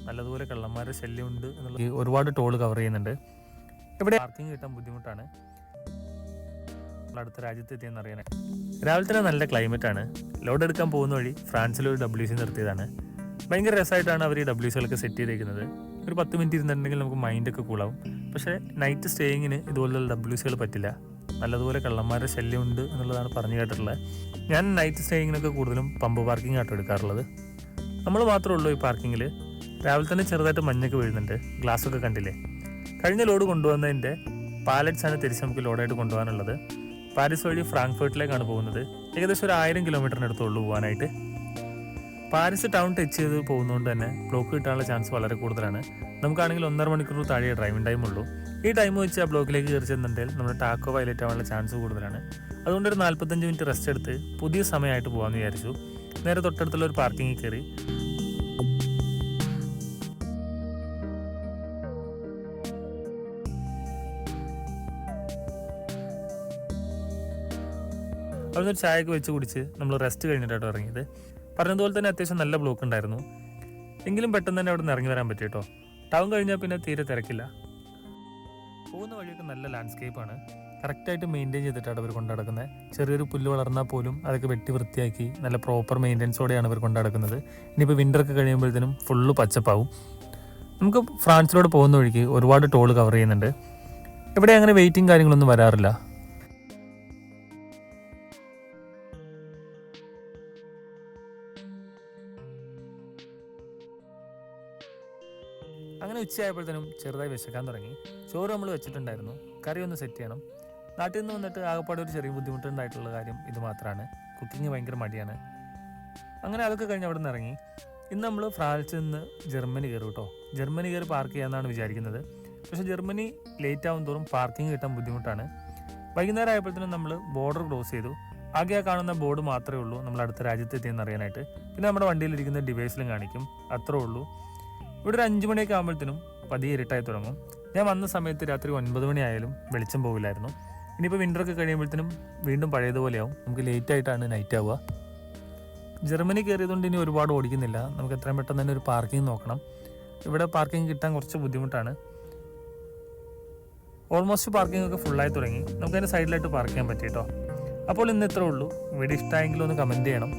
നല്ലതുപോലെ കള്ളന്മാരുടെ ശല്യമുണ്ട് എന്നുള്ള ഒരുപാട് ടോൾ കവർ ചെയ്യുന്നുണ്ട്. ഇവിടെ പാർക്കിംഗ് കിട്ടാൻ ബുദ്ധിമുട്ടാണ്. അടുത്ത രാജ്യത്തെത്തിയെന്ന് അറിയാനായി രാവിലെ തന്നെ നല്ല ക്ലൈമറ്റാണ്. ലോഡ് എടുക്കാൻ പോകുന്ന വഴി ഫ്രാൻസിലൊരു WC നിർത്തിയതാണ്. ഭയങ്കര രസമായിട്ടാണ് അവർ ഈ WCകളൊക്കെ സെറ്റ് ചെയ്തേക്കുന്നത്. ഒരു 10 മിനിറ്റ് ഇരുന്നിട്ടുണ്ടെങ്കിൽ നമുക്ക് മൈൻഡൊക്കെ കൂളാവും. പക്ഷേ നൈറ്റ് സ്റ്റേയിങ്ങിന് ഇതുപോലുള്ള WCകൾ പറ്റില്ല. നല്ലതുപോലെ കള്ളന്മാരുടെ ശല്യമുണ്ട് എന്നുള്ളതാണ് പറഞ്ഞു കേട്ടിട്ടുള്ളത്. ഞാൻ നൈറ്റ് സ്റ്റേയിങ്ങിനൊക്കെ കൂടുതലും പമ്പ് പാർക്കിംഗ് ആട്ടോ എടുക്കാറുള്ളത്. നമ്മൾ മാത്രമേ ഉള്ളൂ ഈ പാർക്കിങ്ങിൽ. രാവിലെ തന്നെ ചെറുതായിട്ട് മഞ്ഞൊക്കെ വീഴുന്നുണ്ട്. ഗ്ലാസ്സൊക്കെ കണ്ടില്ലേ. കഴിഞ്ഞ ലോഡ് കൊണ്ടുവന്നതിൻ്റെ പാലറ്റ്സാണ് തിരിച്ച് നമുക്ക് ലോഡായിട്ട് കൊണ്ടുപോകാനുള്ളത്. പാരീസ് വഴി ഫ്രാങ്ക്ഫർട്ടിലേക്കാണ് പോകുന്നത്. ഏകദേശം ഒരു 1000 കിലോമീറ്ററിനടുത്തുള്ളൂ പോകാനായിട്ട്. പാരീസ് ടൗൺ ടച്ച് ചെയ്ത് പോകുന്നതുകൊണ്ട് തന്നെ ബ്ലോക്ക് കിട്ടാനുള്ള ചാൻസ് വളരെ കൂടുതലാണ്. നമുക്കാണെങ്കിൽ 1.5 മണിക്കൂർ താഴെ ഡ്രൈവിംഗ് ടൈം ഉള്ളൂ. ഈ ടൈം വെച്ച് ആ ബ്ലോക്കിലേക്ക് കയറി ചെന്നിട്ടുണ്ടെങ്കിൽ നമ്മുടെ ടാക്കോ വയലേറ്റ് ആവാനുള്ള ചാൻസ് കൂടുതലാണ്. അതുകൊണ്ട് ഒരു 45 മിനിറ്റ് റെസ്റ്റ് എടുത്ത് പുതിയ സമയമായിട്ട് പോകാമെന്ന് വിചാരിച്ചു. നേരെ തൊട്ടടുത്തുള്ള ഒരു പാർക്കിങ്ങിൽ കയറി. അവിടുന്ന് ഒരു ചായയൊക്കെ വെച്ച് കുടിച്ച് നമ്മൾ റെസ്റ്റ് കഴിഞ്ഞിട്ടാണ് ഇറങ്ങിയത്. പറഞ്ഞതുപോലെ തന്നെ അത്യാവശ്യം നല്ല ബ്ലോക്ക് ഉണ്ടായിരുന്നു. എങ്കിലും പെട്ടെന്ന് തന്നെ അവിടെ നിന്ന് ഇറങ്ങി വരാൻ പറ്റും കേട്ടോ. ടൗൺ കഴിഞ്ഞാൽ പിന്നെ തീരെ തിരക്കില്ല. പോകുന്ന വഴിയൊക്കെ നല്ല ലാൻഡ്സ്കേപ്പാണ്. കറക്റ്റായിട്ട് മെയിൻറ്റെയിൻ ചെയ്തിട്ടാണ് അവർ കൊണ്ടു നടക്കുന്നത്. ചെറിയൊരു പുല്ല് വളർന്നാൽ പോലും അതൊക്കെ വെട്ടി വൃത്തിയാക്കി നല്ല പ്രോപ്പർ മെയിൻ്റെനൻസോടെയാണ് അവർ കൊണ്ടു നടക്കുന്നത്. ഇനിയിപ്പോൾ വിൻ്ററൊക്കെ കഴിയുമ്പോഴത്തേനും ഫുള്ള് പച്ചപ്പാവും. നമുക്ക് ഫ്രാൻസിലോട്ട് പോകുന്ന വഴിക്ക് ഒരുപാട് ടോൾ കവർ ചെയ്യുന്നുണ്ട്. ഇവിടെ അങ്ങനെ വെയിറ്റിംഗ് കാര്യങ്ങളൊന്നും വരാറില്ല. അങ്ങനെ ഉച്ചയായപ്പോഴത്തേനും ചെറുതായി വിശക്കാൻ തുടങ്ങി. ചോറ് നമ്മൾ വെച്ചിട്ടുണ്ടായിരുന്നു. കറി ഒന്ന് സെറ്റ് ചെയ്യണം. നാട്ടിൽ നിന്ന് വന്നിട്ട് ആകെപ്പാടെ ഒരു ചെറിയ ബുദ്ധിമുട്ടുണ്ടായിട്ടുള്ള കാര്യം ഇത് മാത്രമാണ്. കുക്കിംഗ് ഭയങ്കര മടിയാണ്. അങ്ങനെ അതൊക്കെ കഴിഞ്ഞ് അവിടെ നിന്ന് ഇറങ്ങി. ഇന്ന് നമ്മൾ ഫ്രാൻസിൽ നിന്ന് ജർമ്മനി കയറും കേട്ടോ. ജർമ്മനി കയറി പാർക്ക് ചെയ്യാമെന്നാണ് വിചാരിക്കുന്നത്. പക്ഷേ ജർമ്മനി ലേറ്റ് ആവും തോറും പാർക്കിംഗ് കിട്ടാൻ ബുദ്ധിമുട്ടാണ്. വൈകുന്നേരം ആയപ്പോഴത്തേനും നമ്മൾ ബോർഡർ ക്രോസ് ചെയ്തു. ആകെ ആ കാണുന്ന ബോർഡ് മാത്രമേ ഉള്ളൂ നമ്മൾ അടുത്ത രാജ്യത്ത് എത്തിയെന്ന് അറിയാനായിട്ട്. പിന്നെ നമ്മുടെ വണ്ടിയിലിരിക്കുന്ന ഡിവൈസിലും കാണിക്കും. അത്രേ ഉള്ളൂ. ഇവിടെ ഒരു 5 മണിയൊക്കെ ആകുമ്പോഴത്തേനും പതിയെ ഇരുട്ടായി തുടങ്ങും. ഞാൻ വന്ന സമയത്ത് രാത്രി 9 മണി ആയാലും വെളിച്ചം പോകില്ലായിരുന്നു. ഇനിയിപ്പോൾ വിൻ്ററൊക്കെ കഴിയുമ്പോഴത്തേനും വീണ്ടും പഴയതുപോലെയാവും. നമുക്ക് ലേറ്റായിട്ടാണ് നൈറ്റ് ആവുക. ജർമ്മനി കയറിയതുകൊണ്ട് ഇനി ഒരുപാട് ഓടിക്കുന്നില്ല. നമുക്ക് എത്രയും പെട്ടെന്ന് തന്നെ ഒരു പാർക്കിംഗ് നോക്കണം. ഇവിടെ പാർക്കിംഗ് കിട്ടാൻ കുറച്ച് ബുദ്ധിമുട്ടാണ്. ഓൾമോസ്റ്റ് പാർക്കിംഗ് ഒക്കെ ഫുള്ളായി തുടങ്ങി. നമുക്കതിൻ്റെ സൈഡിലായിട്ട് പാർക്ക് ചെയ്യാൻ പറ്റി കേട്ടോ. അപ്പോൾ ഇന്ന് ഇത്രേ ഉള്ളൂ. വീഡിയോ ഇഷ്ടമായെങ്കിൽ ഒന്ന് കമൻറ്റ് ചെയ്യണം.